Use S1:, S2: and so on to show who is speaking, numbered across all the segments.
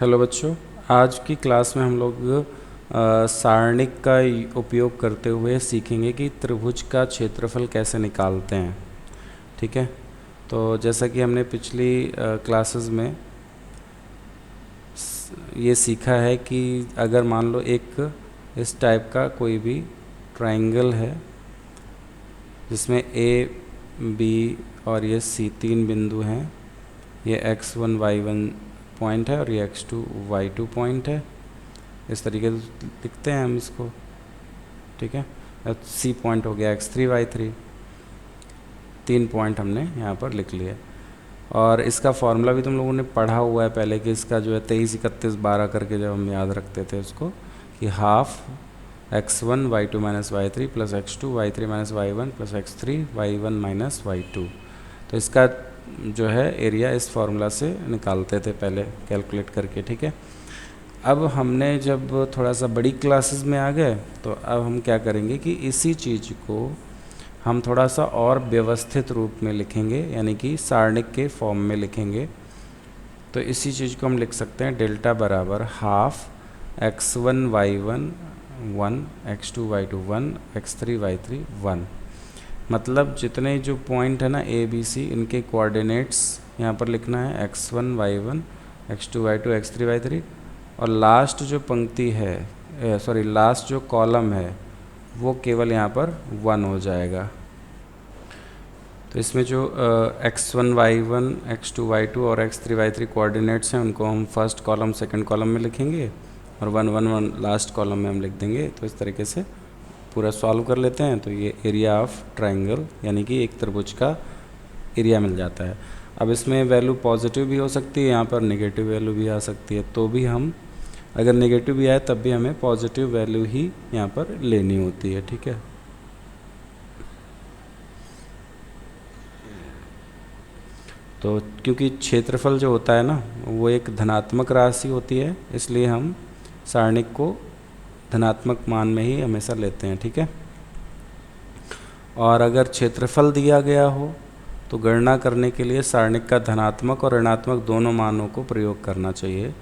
S1: Hello बच्चों, आज की क्लास में हम लोग सारणिक का उपयोग करते हुए सीखेंगे कि त्रिभुज का क्षेत्रफल कैसे निकालते हैं। ठीक है, तो जैसा कि हमने पिछली क्लासेस में ये सीखा है कि अगर मान लो एक इस टाइप का कोई भी ट्रायंगल है जिसमें ए बी और ये सी तीन बिंदु हैं, ये x1 y1 पॉइंट है और ये x2 y2 पॉइंट है। इस तरीके से लिखते हैं हम इसको। ठीक है, सी पॉइंट हो गया x3 y3, तीन पॉइंट हमने यहाँ पर लिख लिए। और इसका फॉर्मूला भी तुम लोगों ने पढ़ा हुआ है पहले कि इसका जो है 23 31 12 करके जब हम याद रखते थे उसको, कि half x1 y2 minus y3 plus x2 y3 minus y1 plus x3 y1 minus y2। तो इसका जो है एरिया इस फार्मूला से निकालते थे पहले कैलकुलेट करके। ठीक है, अब हमने जब थोड़ा सा बड़ी क्लासेस में आ गए तो अब हम क्या करेंगे कि इसी चीज़ को हम थोड़ा सा और व्यवस्थित रूप में लिखेंगे, यानी कि सारणिक के फॉर्म में लिखेंगे। तो इसी चीज़ को हम लिख सकते हैं डेल्टा बराबर half x1 y1 1, x2 y2 1, x3 y3 1। मतलब जितने जो पॉइंट है ना ए बी सी, इनके कोऑर्डिनेट्स यहाँ पर लिखना है x1 y1, x2 y2, x3 y3, और लास्ट जो पंक्ति है लास्ट जो कॉलम है वो केवल यहाँ पर 1 हो जाएगा। तो इसमें जो x1 y1, x2 y2 और x3 y3 कोऑर्डिनेट्स हैं उनको हम फर्स्ट कॉलम सेकंड कॉलम में लिखेंगे और 1 1 1 लास्ट कॉलम में हम लिख देंगे। तो इस तरीके से पूरा सॉल्व कर लेते हैं तो ये एरिया ऑफ ट्रायंगल यानी कि एक त्रिभुज का एरिया मिल जाता है। अब इसमें वैल्यू पॉजिटिव भी हो सकती है, यहाँ पर नेगेटिव वैल्यू भी आ सकती है, तो भी हम अगर नेगेटिव भी आए तब भी हमें पॉजिटिव वैल्यू ही यहाँ पर लेनी होती है। ठीक है, तो क्योंकि क्षेत्रफल जो होता है ना वो एक धनात्मक राशि होती है, इसलिए हम सारणिक को धनात्मक मान में ही हमेशा लेते हैं। ठीक है, और अगर क्षेत्रफल दिया गया हो तो गणना करने के लिए सारणिक का धनात्मक और ऋणात्मक दोनों मानों को प्रयोग करना चाहिए,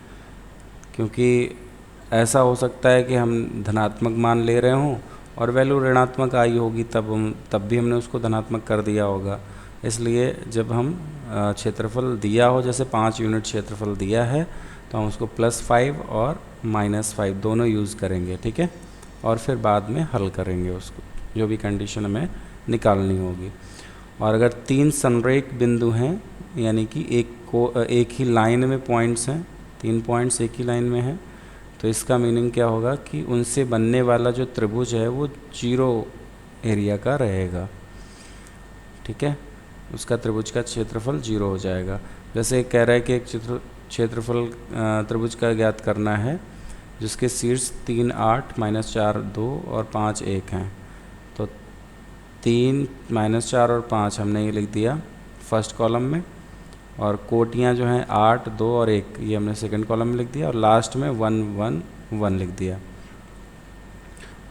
S1: क्योंकि ऐसा हो सकता है कि हम धनात्मक मान ले रहे हों और वैल्यू ऋणात्मक आई होगी, तब भी हमने उसको धनात्मक कर दिया होगा। इसलिए जब हम क्षेत्रफल दिया हो, जैसे 5 यूनिट क्षेत्रफल दिया है, तो हम उसको +5 और -5 दोनों यूज़ करेंगे। ठीक है, और फिर बाद में हल करेंगे उसको, जो भी कंडीशन हमें निकालनी होगी। और अगर 3 संरेख बिंदु हैं, यानी कि एक ही लाइन में पॉइंट्स हैं, 3 पॉइंट्स एक ही लाइन में हैं, तो इसका मीनिंग क्या होगा कि उनसे बनने वाला जो त्रिभुज है वो 0 एरिया का रहेगा। ठीक है, उसका त्रिभुज का क्षेत्रफल 0 हो जाएगा। जैसे कह रहा है कि एक क्षेत्रफल त्रिभुज का ज्ञात करना है जिसके शीर्ष 3 8 -4 2 और 5 1 हैं। तो 3 -4 और 5 हमने ये लिख दिया फर्स्ट कॉलम में, और कोटियाँ जो हैं 8 2 और 1 ये हमने सेकंड कॉलम में लिख दिया, और लास्ट में 1 1 1 लिख दिया।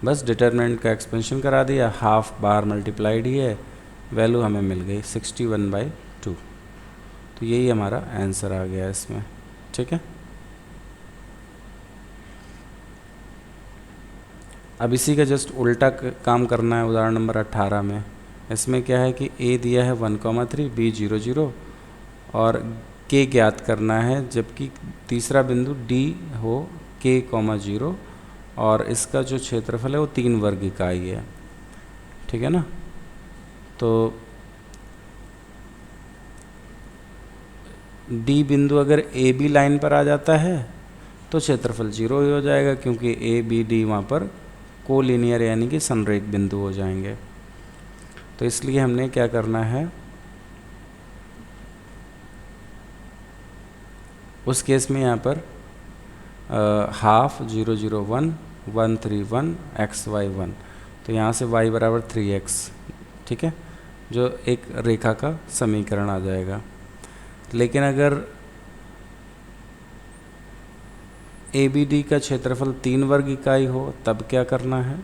S1: बस डिटरमिनेंट का एक्सपेंशन करा दिया, हाफ बार मल्टीप्लाइड ही है, वैल्यू हमें मिल गई 61/2। तो यही हमारा आंसर आ गया इसमें। ठीक है, अब इसी का जस्ट उल्टा काम करना है उदाहरण नंबर 18 में। इसमें क्या है कि ए दिया है 1,3, बी 0 0 और के ज्ञात करना है, जबकि तीसरा बिंदु डी हो k, 0 और इसका जो क्षेत्रफल है वो 3 वर्ग इकाई है। ठीक है ना, तो डी बिंदु अगर ए बी लाइन पर आ जाता है तो क्षेत्रफल 0 ही हो जाएगा, क्योंकि ए बी डी वहाँ पर कोलिनियर यानी कि संरेख बिंदु हो जाएंगे। तो इसलिए हमने क्या करना है, उस केस में यहाँ पर हाफ 0 0 1 1 3 1 x y 1, तो यहाँ से y बराबर 3x। ठीक है, जो एक रेखा का समीकरण आ जाएगा। लेकिन अगर ए बी डी का क्षेत्रफल 3 वर्ग इकाई हो तब क्या करना है,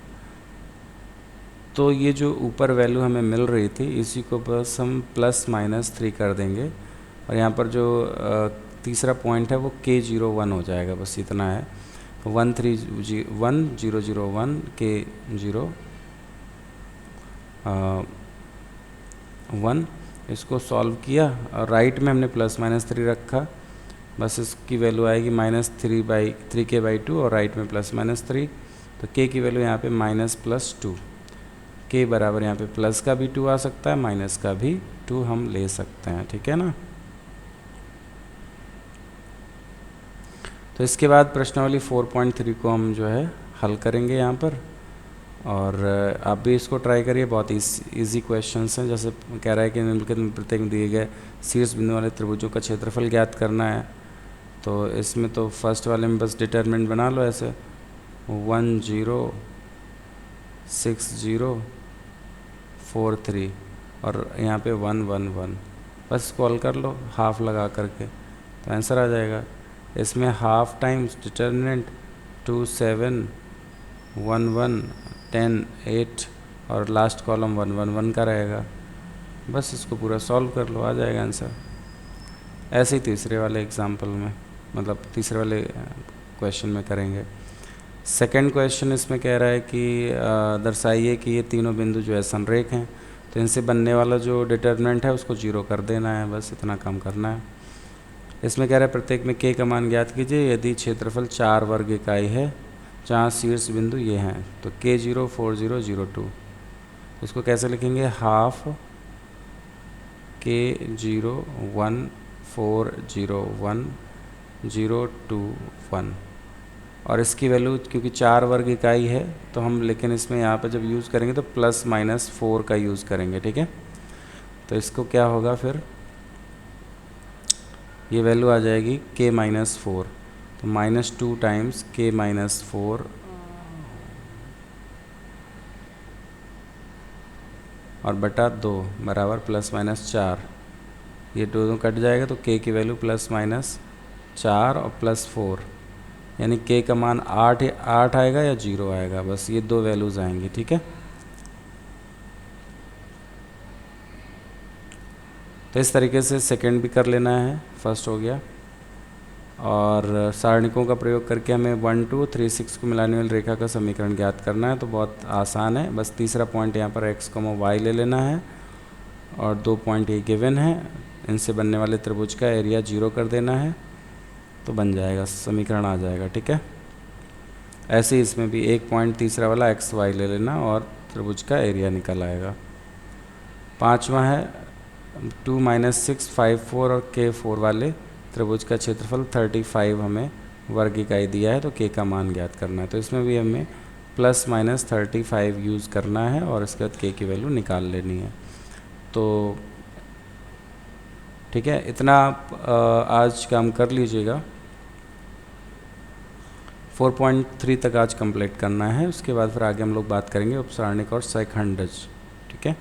S1: तो ये जो ऊपर वैल्यू हमें मिल रही थी इसी को बस हम +- 3 कर देंगे, और यहाँ पर जो तीसरा पॉइंट है वो K01 हो जाएगा, बस इतना है। 13001 K01, इसको सॉल्व किया और राइट में हमने +-3 रखा, बस इसकी वैल्यू आएगी -3/3k/2 और राइट में +-3, तो k की वैल्यू यहाँ पे -+2, k बराबर यहाँ पे प्लस का भी 2 आ सकता है, माइनस का भी 2 हम ले सकते हैं, ठीक है ना। तो इसके बाद प्रश्नावली 4.3 को हम जो है हल करेंगे यहाँ पर, और आप भी इसको ट्राई करिए, बहुत इजी क्वेश्चंस हैं। जैसे कह रहा है कि निम्नलिखित में प्रत्येक दिए गए शीर्ष बिंदु वाले त्रिभुजों का क्षेत्रफल ज्ञात करना है। तो इसमें तो फर्स्ट वाले में बस डिटरमिनेंट बना लो ऐसे 1 0 6 0 4 3 और यहाँ पे 1 1 1, बस कॉल कर लो हाफ लगा करके, तो आंसर आ जाएगा। इसमें हाफ टाइम्स डिटरमिनेंट 2 7 1 1 10 8 और लास्ट कॉलम 1 1 1 का रहेगा, बस इसको पूरा सॉल्व कर लो, आ जाएगा आंसर। ऐसे ही तीसरे वाले एग्जाम्पल में, मतलब तीसरे वाले क्वेश्चन में करेंगे। सेकंड क्वेश्चन इसमें कह रहा है कि दर्शाइए कि ये तीनों बिंदु जो है संरेख हैं, तो इनसे बनने वाला जो डिटरमिनेंट है उसको 0 कर देना है, बस इतना काम करना है। इसमें कह रहा है प्रत्येक में k का मान ज्ञात कीजिए यदि क्षेत्रफल 4 वर्ग इकाई है जहाँ शीर्ष बिंदु ये हैं, तो K0 4 0 0 2, इसको कैसे लिखेंगे, हाफ K0 1 4 0 1 0 2 1, और इसकी वैल्यू क्योंकि 4 वर्ग इकाई है तो हम, लेकिन इसमें यहाँ पर जब यूज़ करेंगे तो +-4 का यूज़ करेंगे, ठीक है। तो इसको क्या होगा फिर, ये वैल्यू आ जाएगी K-4, तो -2 टाइम्स K-4 और बटा 2 बराबर +-4, ये दोनों कट जाएगा तो k की वैल्यू +-4 और +4, यानी k का मान 8 आएगा या 0 आएगा, बस ये दो वैल्यूज़ आएंगी, ठीक है। तो इस तरीके से सेकंड भी कर लेना है, फर्स्ट हो गया। और सारणिकों का प्रयोग करके हमें 1 2 3 6 को मिलाने वाली रेखा का समीकरण ज्ञात करना है, तो बहुत आसान है, बस तीसरा पॉइंट यहाँ पर x, y ले लेना है और 2 पॉइंट ये गिवन है, इनसे बनने वाले त्रिभुज का एरिया 0 कर देना है, तो बन जाएगा, समीकरण आ जाएगा, ठीक है। ऐसे ही इसमें भी एक पॉइंट तीसरा वाला x y ले लेना और त्रिभुज का एरिया निकल आएगा। पाँचवा है 2 -6 5 4 और K4 वाले त्रिभुज का क्षेत्रफल 35 हमें वर्ग इकाई दिया है, तो k का मान ज्ञात करना है। तो इसमें भी हमें +-35 यूज़ करना है और इसके बाद k की वैल्यू निकाल लेनी है। तो ठीक है, इतना आप आज काम कर लीजिएगा। 4.3 तक आज कंप्लीट करना है, उसके बाद फिर आगे हम लोग बात करेंगे उपसारणिक और सैखंडज, ठीक है।